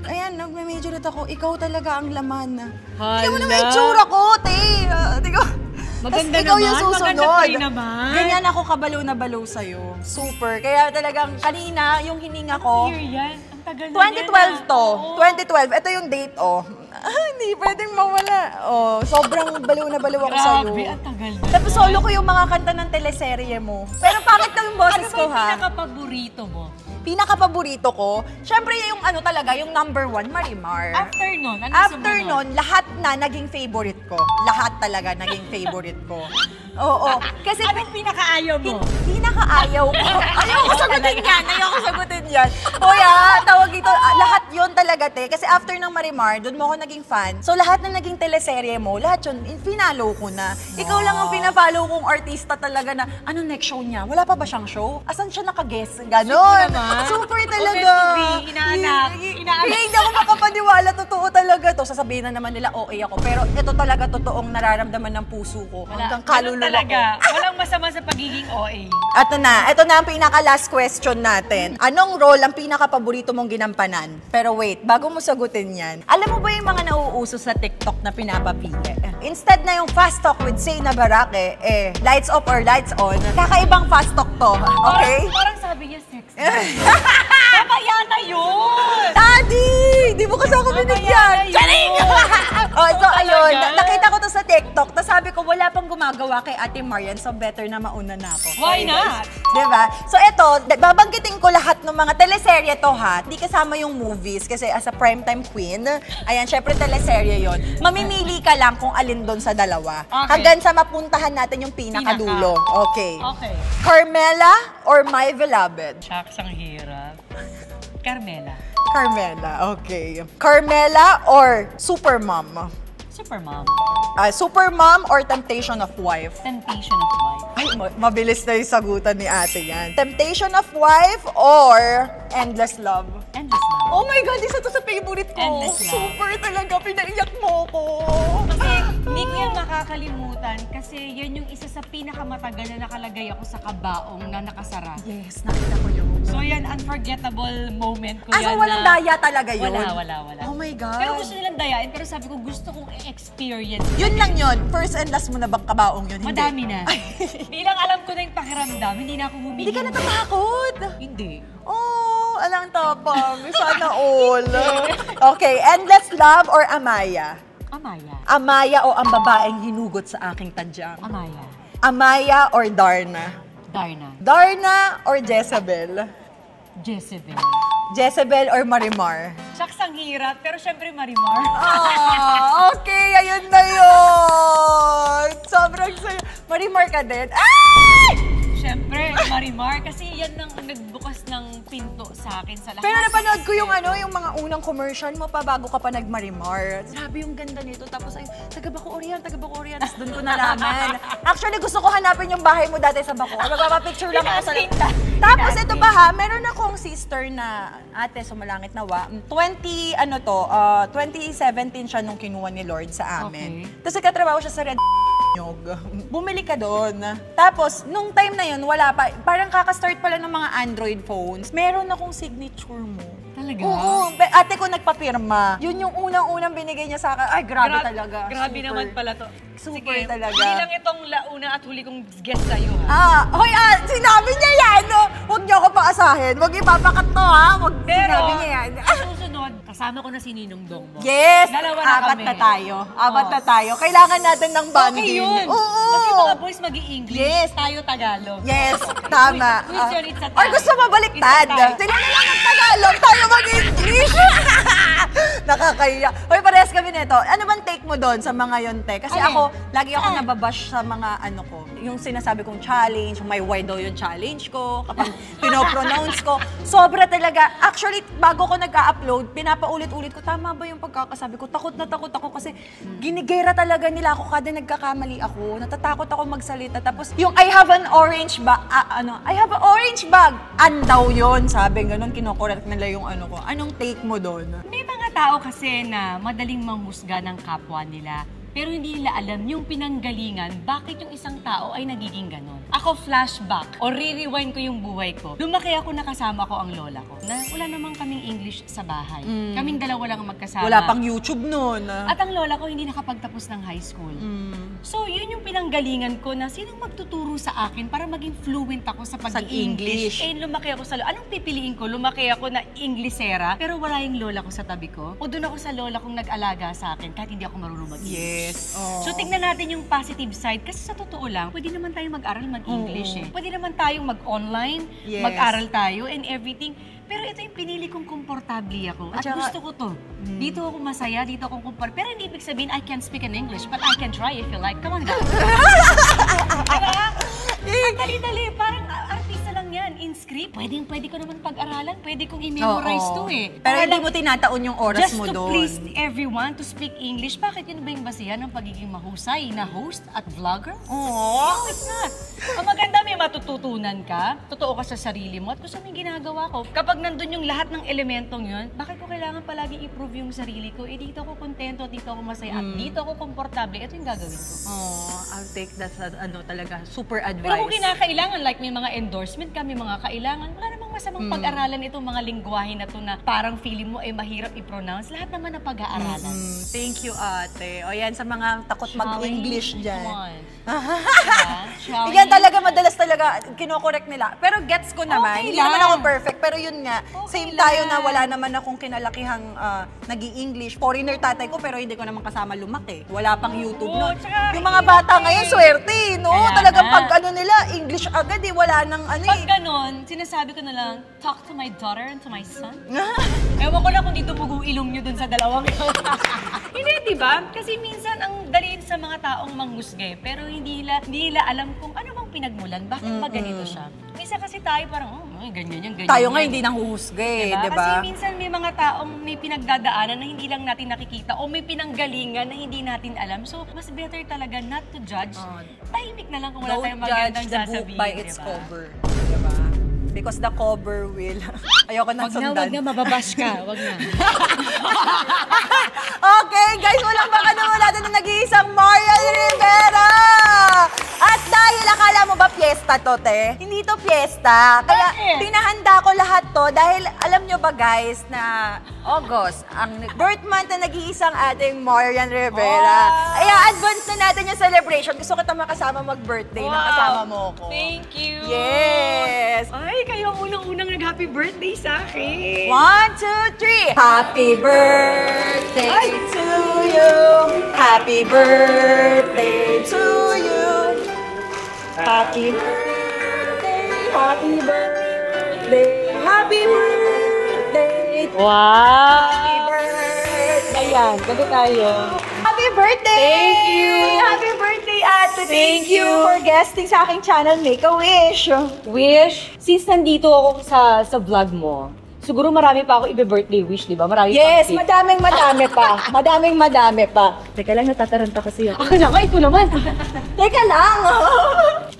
ayan, nagme-majorate ako, ikaw talaga ang laman. Tignan mo na may itsura ko, te. Maganda ikaw naman, yung susunod. maganda kayo naman. Ganyan ako kabalo na balo sa'yo. Super. Kaya talagang kanina, yung hininga ko, Year yan. Ang tagal na 2012 to. Oo. 2012. Ito yung date, hindi pwedeng mawala. Sobrang baliw na baliw ako sa'yo. Grabe, ang tagal na. Tapos solo ko yung mga kanta ng teleserye mo. Pero pangit lang yung boses Ano ba ko, yung ha? pinaka-paborito mo? Pinaka-paborito ko, syempre yung talaga, yung number 1, Marimar. After nun, ano After sumunod? nun, lahat na naging favorite ko. Lahat talaga naging favorite ko. Oo. Kasi Anong pinaka-ayaw mo? pinakaayaw ko. Ayoko sagutin yan. Tawag ito, lahat yon talaga, te. Kasi after ng Marimar, doon mo ako naging fan. So lahat na naging teleserye mo, lahat yun, finalo ko na. Ikaw lang ang pinafollow kong artista talaga na, ano next show niya? Wala pa ba siyang show? Asan siya nakaguest? Ganon. naman. Super Meant talaga. to be. Inaanak. Kaya hindi ako makapaniwala, totoo talaga to. Sasabihin na naman nila, OA ako. Pero ito talaga totoong nararamdaman ng puso ko. Hanggang kaluluwa ko. Talaga. Walang masama sa pagiging OA. Ito na ang pinaka-last question natin. Anong role ang pinaka-paborito mong ginampanan? Pero wait, bago mo sagutin yan, alam mo ba yung mga nauuso sa TikTok na pinapapili? Instead na yung fast talk with Say na Barake, lights off or lights on, kakaibang fast talk to, okay? Parang sabi niya sexy. Mamaya na yun! Daddy! Di mo kasi ako binigyan! Charing! So ayun, nakita ko to sa TikTok, tapos sabi ko, wala pang gumagawa kay Ate Marian, so better na mauna na ako. Why not? Diba? So ito, babanggitin ko lahat ng mga teleserye to ha. Di kasama yung movies kasi as a primetime queen, ayan, syempre teleserye yon. Mamimili ka lang kung alin doon sa dalawa. Okay. Hanggang sa mapuntahan natin yung pinakadulo. Okay. Okay. Carmela or My Beloved? Shucks, ang hirap. Carmela. Carmela, okay. Carmela or Supermom? Supermom. Supermom or Temptation of Wife? Temptation of wife. Ay, mabilis na yung sagutan ni ate yan. Temptation of Wife or Endless Love? Endless love. Oh my God, isa to sa favorite ko. Endless Love. Super talaga, pinaiyak mo ko. Kasi hindi ko yan makakalimutan kasi yan yung isa sa pinakamatagal na nakalagay ako sa kabaong na nakasara. Yes, nakita ko yun. So yan, unforgettable moment ko So yan. walang daya talaga yun? Wala. Oh my God. Pero gusto nilang dayain, pero sabi ko gusto kong i-experience. Yun lang yun. First and last mo na bang kabaong yun? Hindi. Madami na. Bilang alam ko na yung pakiramdam, hindi na ako humingi. Hindi ka natatakot. Hindi. Oh, alang tapang. Sana all. Okay, Endless Love or Amaya? Amaya. Amaya o ang babaeng hinugot sa aking tadyang? Amaya. Amaya or Darna? Darna. Darna or Jezebel? Jezebel. Jezebel or Marimar? Shucks, ang hirap. Pero syempre Marimar. Okay, ayun na yun. Sobrang saya. Marimar ka din. Ay! Syempre, Marimar. Kasi yan ang nagbukas ng pinto sa akin sa lahat. Pero napanood ko yung yung mga unang commercial mo pa bago ka pa nag-Marimar. Sabi yung ganda nito. Tapos ay, taga Bacoor yan. Tapos doon ko nalaman. Actually, gusto ko hanapin yung bahay mo dati sa Bacoor. Magpapapicture lang ako sa Tapos ito pa ha, meron akong sister na ate, sumalangit nawa. 2017 siya nung kinuha ni Lord sa amin. Okay. Tapos nagkatrabaho siya sa Red Nyog. Bumili ka doon. Tapos, nung time na yun, wala pa. Parang kakastart pala ng mga Android phones. Meron akong signature mo. Talaga? Oo. Ate ko nagpapirma. Yun yung unang-unang binigay niya sa akin. Ay, grabe talaga. Grabe Super. naman pala to. Super Sige, talaga. Hindi lang itong launa at huli kong guest sa'yo, ha? Hoy, sinabi niya yan, no? Huwag niyo ako paasahin. Huwag ipapakat to, ha? Sinabi niya yan. sa susunod, kasama ko na si Ninong Dong mo. Yes! Dalawa na Apat kami. na tayo. Apat na tayo. Kailangan natin ng bonding. Okay yun. Oo. Kasi mga boys mag-i-English, Yes. tayo Tagalog. Yes, tama. Who's your it's a Or gusto mo baliktad? It's a tie. Sila na lang ang Tagalog, tayo mag-English. Nakakaya. Hoy, parehas kami nito. Ano bang take mo doon sa mga yon, te? Kasi ako, lagi ako nababash sa mga ano ko. Yung sinasabi kong challenge, may why daw yung challenge ko, kapag pinopronounce ko. Sobra talaga. Actually, bago ko nag-upload, pinapaulit-ulit ko, tama ba yung pagkakasabi ko? Takot na takot ako kasi ginigera talaga nila ako kada nagkakamali ako. Natatakot ako magsalita. Tapos yung I have an orange bag, I have an orange bag. Andaw yun, sabi ganun, kinokorek nila yung ano ko. Anong take mo doon? May mga tao kasi na madaling manghusga ng kapwa nila. Pero hindi nila alam yung pinanggalingan bakit yung isang tao ay nagiging ganon. Ako flashback o re-rewind ko yung buhay ko. Lumaki ako nakasama ko ang lola ko. Na wala namang kaming English sa bahay. Kaming dalawa lang ang magkasama. Wala pang YouTube noon. At ang lola ko hindi nakapagtapos ng high school. So yun yung pinanggalingan ko na sinong magtuturo sa akin para maging fluent ako sa pag-English. English. Eh lumaki ako sa lola. Anong pipiliin ko? Lumaki ako na Inglesera pero wala yung lola ko sa tabi ko. O doon ako sa lola kong nag-alaga sa akin kahit hindi ako marunong mag-English. Yes. Oh. So, tingnan natin yung positive side. Kasi sa totoo lang, pwede naman tayong mag-aral mag-English eh. Pwede naman tayong mag-online, Yes. mag-aral tayo and everything. Pero ito yung pinili kong komportable ako. At At saka- gusto ko to. Dito ako masaya, dito ako komportable. Pero hindi ibig sabihin, I can't speak in English, but I can try if you like. Come on, guys. Diba? Ang dali-dali. Parang artista lang yan. In script, pwede ko naman pag-aralan. Pwede kong i-memorize to eh. Pero Para hindi lang- mo tinataon yung oras Just mo to doon. please everyone to speak English. Bakit yun ba yung basihan ng pagiging mahusay na host at vlogger? No, it's not. Ang maganda, may matututunan ka, totoo ka sa sarili mo, at gusto mo yung ginagawa ko. Kapag nandun yung lahat ng elementong yun, bakit ko kailangan palagi i-prove yung sarili ko? Eh, dito ako kontento, dito ako masaya, at dito ako komportable. Ito yung gagawin ko. I'll take that sa talaga, super advice. Pero kung kinakailangan, like may mga endorsement ka, may mga kailangan, wala namang masamang pag-aralan itong mga lingwahe na to na parang feeling mo ay mahirap i-pronounce. Lahat naman na pag-aaralan. Thank you, ate. O yan, sa mga takot mag-English dyan. Shall Yan we? talaga, madalas talaga, kinokorek nila. Pero gets ko naman. Okay Hindi naman lang. ako perfect. Pero yun nga, Okay same tayo lang. na wala naman akong kinalakihang nag-i-English. Foreigner tatay ko, pero hindi ko naman kasama lumaki. Wala pang YouTube Oo, noon. tsaka Yung mga hirap bata eh. ngayon, swerte, no? Kaya Talagang nga. pag ano nila, English agad eh. Wala nang ano Pag eh. ganon, sinasabi ko na lang, talk to my daughter and to my son. Ewan ko na kung di dumugo ilong nyo dun sa dalawang yun. Hindi, di ba? Kasi minsan ang dali sa mga taong manghusga eh, pero hindi nila alam kung ano bang pinagmulan? Bakit ba ganito siya? Minsan kasi tayo parang, ganyan yan, ganyan Tayo yan. nga hindi nanghuhusga eh, Diba? di Kasi ba? minsan may mga taong may pinagdadaanan na hindi lang natin nakikita o may pinanggalingan na hindi natin alam. So, mas better talaga not to judge. Tahimik na lang kung wala tayong Don't judge magandang the book sasabihin. by its diba? cover. Diba? Because the cover will... Ayoko nang sundan. Wag na, mababash ka. Wag na. Okay, guys, walang baka naman natin na nag-iisang Marian Rivera! At dahil akala mo ba piyesta to, te? Hindi to piyesta. Kaya Bakit? pinahanda ko lahat to dahil alam nyo ba, guys, na August, ang birth month na nag-iisang ating Marian Rivera. Kaya advance na natin yung celebration. Gusto kita makasama mag-birthday na kasama mo ko. Thank you. Yes! Ay, kayo ang unang-unang nag-happy birthday sa akin. 1, 2, 3. Happy birthday to you. Happy birthday to you. Happy birthday. Happy birthday. Happy birthday. Wow! Happy birthday. Ayan, bago tayo. Happy birthday! Thank you. Happy birthday, Ate. Thank you. for guesting sa aking channel, Make a Wish. Wish, since nandito ako sa vlog mo, siguro marami pa ako ibe-birthday wish, di ba? Marami Yes, pang madami pa. Madami pa. Teka lang, natataranta kasi ako. Ako na nga, ito naman. Teka lang!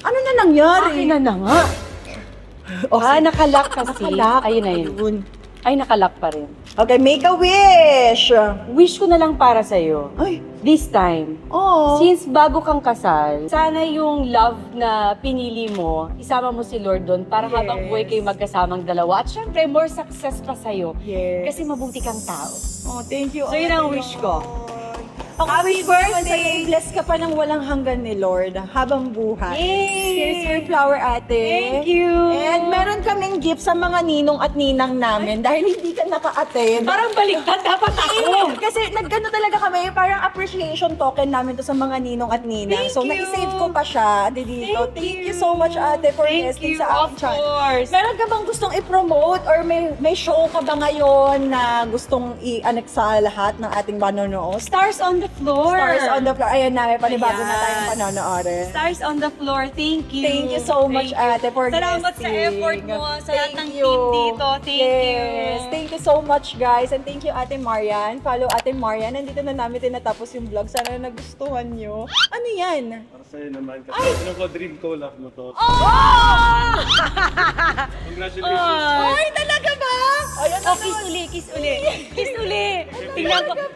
Ano na nangyari? Akin na nga. Nakalak kasi. Nakalak. Ayun na yun. Ay, nakalak pa rin. Okay, make a wish! Wish ko na lang para sa'yo. Ay, This time, oh. since bago kang kasal, sana yung love na pinili mo, isama mo si Lord doon para habang buhay kayo magkasamang dalawa. At syempre, more success pa sa'yo. Yes. Kasi mabuti kang tao. Oh, thank you. So, yun ang wish ko. Happy birthday! Bless ka pa ng walang hanggan ni Lord habang buhay. Yay! Here's your flower, ate. Thank you! And meron kaming gift sa mga ninong at ninang namin dahil hindi ka naka-attend. Parang baliktad dapat ako. Kasi nagkano talaga kami, parang appreciation token namin to sa mga ninong at ninang. Thank So, you. naisave ko pa siya dito. Thank you so much, ate, for Thank guesting you, sa of aking channel. course. Meron ka bang gustong i-promote or may show ka ba ngayon na gustong i-annex sa lahat ng ating manonood? Stars on the floor. Stars on the floor. Ayan na, may panibago na Ayan. tayong panonoodin. Stars on the floor. Thank you. Thank you so much, ate, for Salamat sa guesting. effort mo, sa lahat ng Thank you. team dito. Thank Yes. you. Thank you so much, guys. And thank you, Ate Marian. Follow Ate Marian. Nandito na namin tinatapos yung vlog. Sana nagustuhan nyo. Ano yan? Para sa'yo naman. Kasi ano ko, dream collab mo to. Congratulations. Ay, talaga ba? Ayun na Kiss uli, kiss uli. Kiss uli.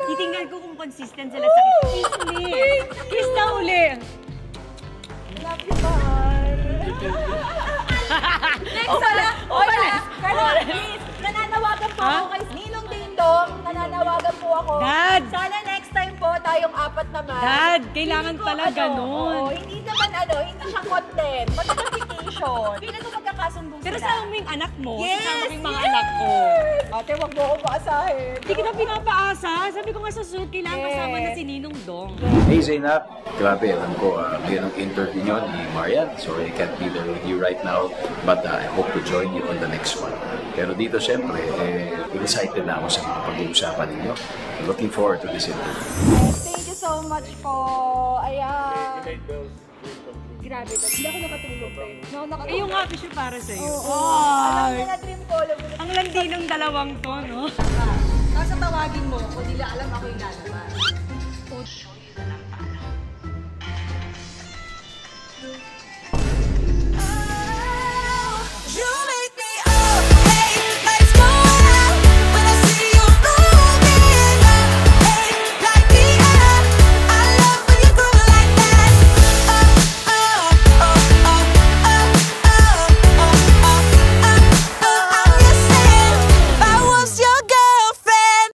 Titingnan ko kung consistent sila sa kiss. Kiss uli. Kiss na uli. Love you, mahal. Next pala. Carla, please. Nananawagan po ako kay Ninong Dingdong. Nananawagan po ako. Dad! Sana next time po tayong apat naman. Dad, kailangan Hindi ko, pala ganun. hindi naman hindi siya content. Magkakapitiation. Feeling ko magkakasundo sila. Pero sama mo yung anak mo. Yes, Sama mo yung mga yes. anak ko. Ate, wag mo ako paasahin. Hindi kita pinapaasa. Sabi ko nga sa suit, kailangan kasama na si Ninong Dong. Hey Zainab, grabe, alam ko, ngayon ang interview nyo ni Marian. Sorry I can't be there with you right now, but I hope to join you on the next one. Pero dito, syempre, excited na ako sa mga pag-uusapan ninyo. Looking forward to this interview. Thank you so much po. Ayan. Good night, Bells. Grabe, hindi ako nakatulog eh. Eh, yung happy siya para sa'yo. Alam niya na dream ko. Ang landi ng dalawang to, no? Nasa tawagin mo, kung nila alam ako yung lalabas.